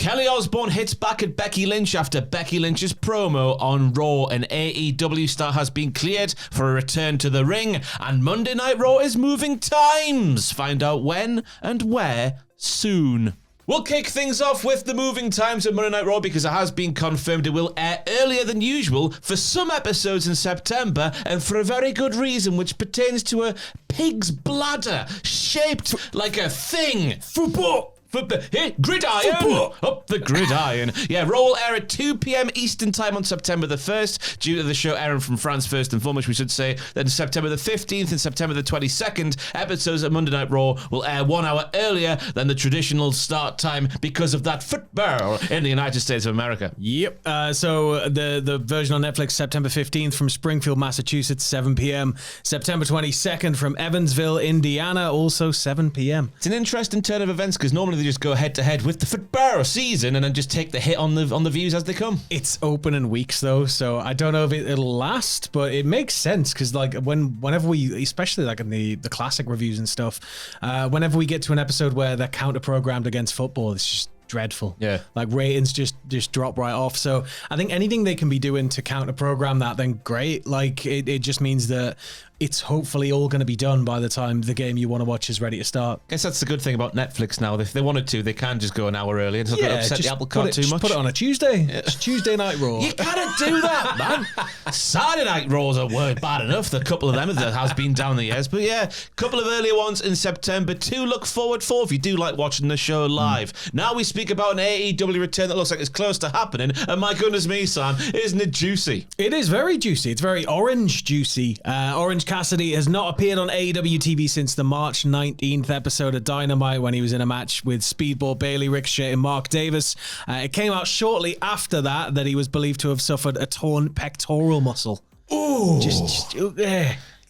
Kelly Osborne hits back at Becky Lynch after Becky Lynch's promo on Raw. An AEW star has been cleared for a return to the ring, and Monday Night Raw is moving times. Find out when and where soon. We'll kick things off with the moving times of Monday Night Raw because it has been confirmed it will air earlier than usual for some episodes in September, and for a very good reason, which pertains to a pig's bladder shaped like a thing. Football! Gridiron! Football. Up the gridiron. Yeah, Raw will air at 2 p.m. Eastern Time on September the 1st, due to the show airing from France first and foremost, we should say. Then September the 15th and September the 22nd, episodes of Monday Night Raw will air 1 hour earlier than the traditional start time because of that football in the United States of America. Yep. So the version on Netflix, September 15th from Springfield, Massachusetts, 7 p.m. September 22nd from Evansville, Indiana, also 7 p.m. It's an interesting turn of events because normally they just go head to head with the football season and then just take the hit on the views as they come. It's opening weeks though, so I don't know if it'll last, but it makes sense because like whenever we, especially like in the classic reviews and stuff, whenever we get to an episode where they're counter programmed against football, it's just dreadful. Yeah. Like ratings just drop right off. So I think anything they can be doing to counter program that, then great. Like it just means that it's hopefully all going to be done by the time the game you want to watch is ready to start. I guess that's the good thing about Netflix now. If they wanted to, they can just go an hour early and it's not going to upset the apple cart too much. Put it on a Tuesday. Yeah. It's Tuesday Night Raw. You can't do that, man. Saturday Night Raws are bad enough. The couple of them that has been down the years. But yeah, a couple of earlier ones in September to look forward for if you do like watching the show live. Now we speak about an AEW return that looks like it's close to happening. And my goodness me, Sam, isn't it juicy? It is very juicy. It's very orange juicy. Orange Cassidy has not appeared on AEW TV since the March 19th episode of Dynamite when he was in a match with Speedball Bailey, Ricochet and Mark Davis. It came out shortly after that he was believed to have suffered a torn pectoral muscle. Ooh.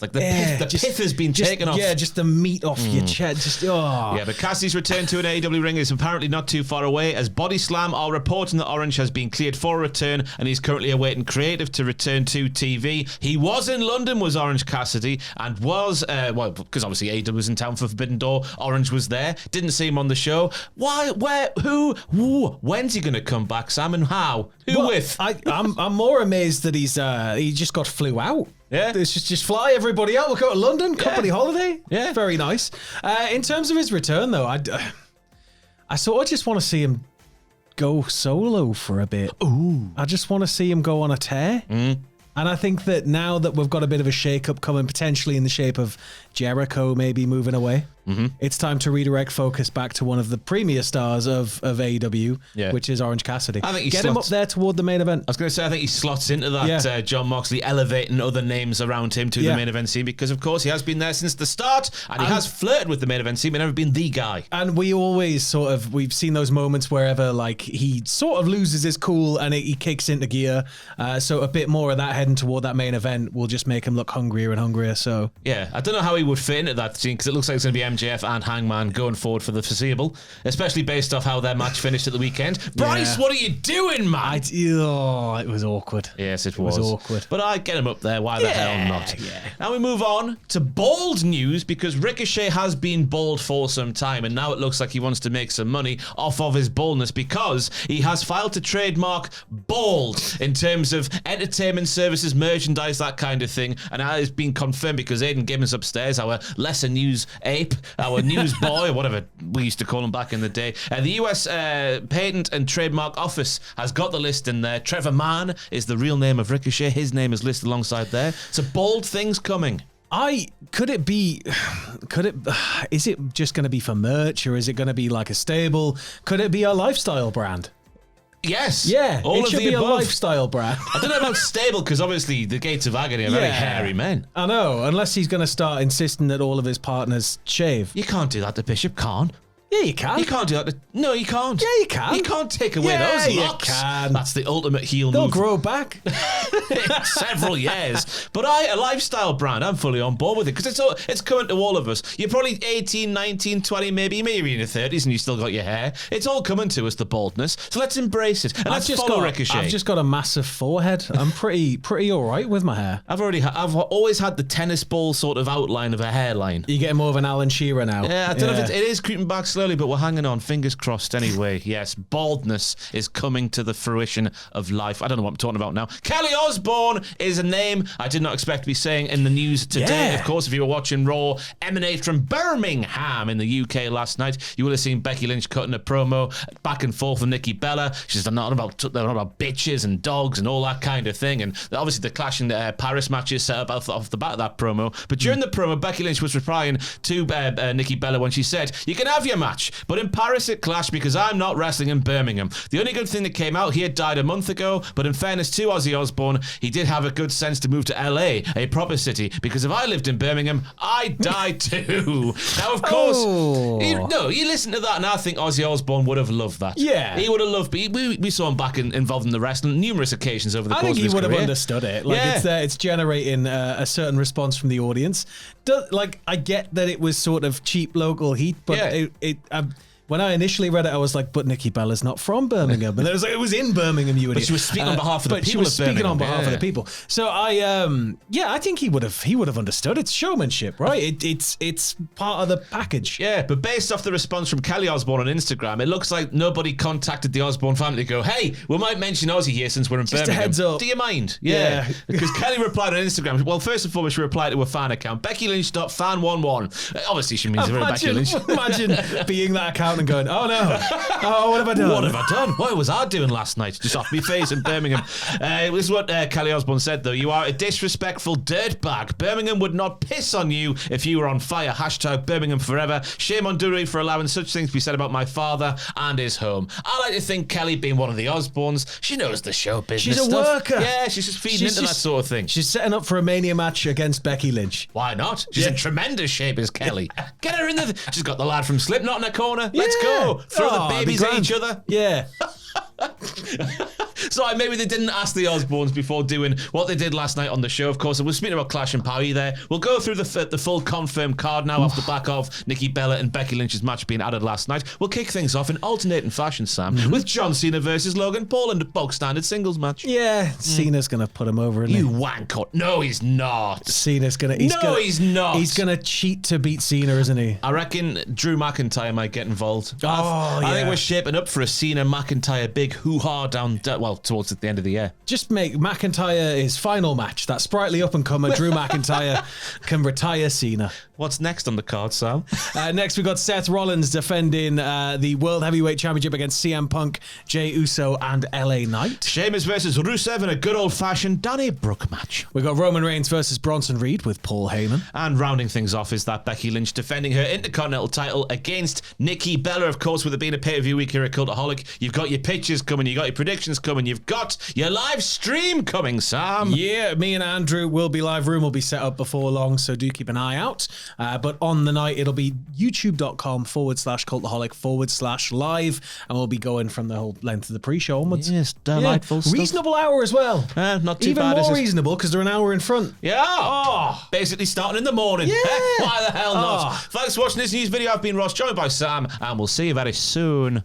Like the pith has been taken off. Yeah, just the meat off your chest. Yeah, but Cassidy's return to an AEW ring is apparently not too far away, as Body Slam are reporting that Orange has been cleared for a return and he's currently awaiting creative to return to TV. He was in London, was Orange Cassidy, and was, because obviously AEW was in town for Forbidden Door, Orange was there. Didn't see him on the show. Why, where, who, when's he going to come back, Sam, and how? Who with? I'm more amazed that he just got flew out. Yeah. It's just fly everybody out. We'll go to London, company holiday. Yeah. Very nice. In terms of his return, though, I sort of just want to see him go solo for a bit. Ooh. I just want to see him go on a tear. And I think that now that we've got a bit of a shake-up coming, potentially in the shape of Jericho maybe moving away, it's time to redirect focus back to one of the premier stars of AEW, which is Orange Cassidy. I think Get him up there toward the main event. I was going to say, I think he slots into that John Moxley elevating other names around him to the main event scene, because, of course, he has been there since the start, and he has flirted with the main event scene, but never been the guy. And we always we've seen those moments wherever, like, he sort of loses his cool and he kicks into gear. So a bit more of that heading toward that main event will just make him look hungrier and hungrier. So yeah, I don't know how he would fit into that scene, because it looks like it's going to be MJF and Hangman going forward for the foreseeable, especially based off how their match finished at the weekend. Bryce, what are you doing, man? It was awkward. Yes, it was awkward. But I get him up there. Why the hell not? Yeah. Now we move on to bald news, because Ricochet has been bald for some time, and now it looks like he wants to make some money off of his baldness, because he has filed to trademark bald in terms of entertainment services, merchandise, that kind of thing. And that has been confirmed because Aidan Gibbons upstairs, our lesser news ape, our news boy, or whatever we used to call him back in the day. The US Patent and Trademark Office has got the list in there. Trevor Mann is the real name of Ricochet. His name is listed alongside there. So bold things coming. Is it just going to be for merch, or is it going to be like a stable? Could it be a lifestyle brand? Yes. Yeah, all it of should the be above. A lifestyle brand. I don't know about stable, because obviously the Gates of Agony are very hairy men. I know, unless he's going to start insisting that all of his partners shave. You can't do that to Bishop Khan. Yeah, you can. You can't do that to... No, you can't. Yeah, you can. You can't take away those locks. You can. That's the ultimate heel They'll move. grow back. Several years. But a lifestyle brand, I'm fully on board with it, because it's coming to all of us. You're probably 18, 19, 20, maybe in your 30s, and you still got your hair. It's all coming to us, the baldness. So let's embrace it. And let's follow Ricochet. I've just got a massive forehead. I'm pretty all right with my hair. I've always had the tennis ball sort of outline of a hairline. You're getting more of an Alan Shearer now. Yeah, I don't know if it is creeping back slowly. slowly, but we're hanging on. Fingers crossed anyway. Yes, baldness is coming to the fruition of life. I don't know what I'm talking about now. Kelly Osborne is a name I did not expect to be saying in the news today. Yeah. Of course, if you were watching Raw emanate from Birmingham in the UK last night, you would have seen Becky Lynch cutting a promo back and forth with Nikki Bella. She's not about bitches and dogs and all that kind of thing. And obviously the clash in the Paris matches set up off the bat of that promo. But during the promo, Becky Lynch was replying to Nikki Bella when she said, "You can have your match, but in Paris it clashed because I'm not wrestling in Birmingham. The only good thing that came out, he had died a month ago, but in fairness to Ozzy Osbourne, he did have a good sense to move to LA, a proper city, because if I lived in Birmingham, I'd die too." Now, of course, you listen to that and I think Ozzy Osbourne would have loved that. Yeah. He would have loved, we saw him back involved in the wrestling numerous occasions over the course of his career. I think he would have understood it. Like, it's generating a certain response from the audience. I get that it was sort of cheap local heat, but when I initially read it, I was like, but Nikki Bella's not from Birmingham. And it was in Birmingham, you idiot. But she was speaking on behalf of the people. She was speaking on behalf of the Yeah. people. So I think he would have understood. It's showmanship, right? It's part of the package. Yeah, but based off the response from Kelly Osborne on Instagram, it looks like nobody contacted the Osborne family to go, "Hey, we might mention Ozzy here since we're in Birmingham. a heads up. Do you mind?" Yeah. Because Kelly replied on Instagram. Well, first and foremost, she replied to a fan account, BeckyLynch.fan11. Obviously, she means Becky Lynch. Imagine being that account and going, "Oh no, what have I done? What have I done? What was I doing last night? Just off my face in Birmingham." This is what Kelly Osborne said, though. "You are a disrespectful dirtbag. Birmingham would not piss on you if you were on fire. Hashtag Birmingham forever. Shame on WWE for allowing such things to be said about my father and his home." I like to think Kelly, being one of the Osbornes, she knows the show business She's a stuff. worker. Yeah, she's just feeding into that sort of thing. She's setting up for a Mania match against Becky Lynch. Why not? She's in tremendous shape as Kelly. Get her in there. She's got the lad from Slipknot in her corner. Let's go. Throw the babies at each other. Yeah. So maybe they didn't ask the Osbournes before doing what they did last night on the show. Of course, we're speaking about Clash and Power there. We'll go through the full confirmed card now off the back of Nikki Bella and Becky Lynch's match being added last night. We'll kick things off in alternating fashion, Sam, with John Cena versus Logan Paul in the bog standard singles match. Yeah, Cena's going to put him over, isn't he? You wanker. No, he's not. Cena's going to... He's not. He's going to cheat to beat Cena, isn't he? I reckon Drew McIntyre might get involved. I think we're shaping up for a Cena-McIntyre big hoo-ha towards the end of the year. Just make McIntyre his final match. That sprightly up-and-comer Drew McIntyre can retire Cena. What's next on the card, Sam? Next, we've got Seth Rollins defending the World Heavyweight Championship against CM Punk, Jey Uso, and LA Knight. Sheamus versus Rusev in a good old-fashioned Danny Brooke match. We've got Roman Reigns versus Bronson Reed with Paul Heyman. And rounding things off is that Becky Lynch defending her Intercontinental title against Nikki Bella. Of course, with it being a pay-per-view week here at Cultaholic, you've got your pictures coming, you've got your predictions coming, you've got your live stream coming, Sam. Yeah, me and Andrew will be live. Room will be set up before long, so do keep an eye out. But on the night, it'll be youtube.com/cultaholic/live, and we'll be going from the whole length of the pre-show onwards. Yes, delightful stuff. Reasonable hour as well. Not too Even bad, more is it? reasonable because they're an hour in front. Yeah. Basically starting in the morning. Yeah. Why the hell not? Thanks for watching this news video. I've been Ross, joined by Sam, and we'll see you very soon.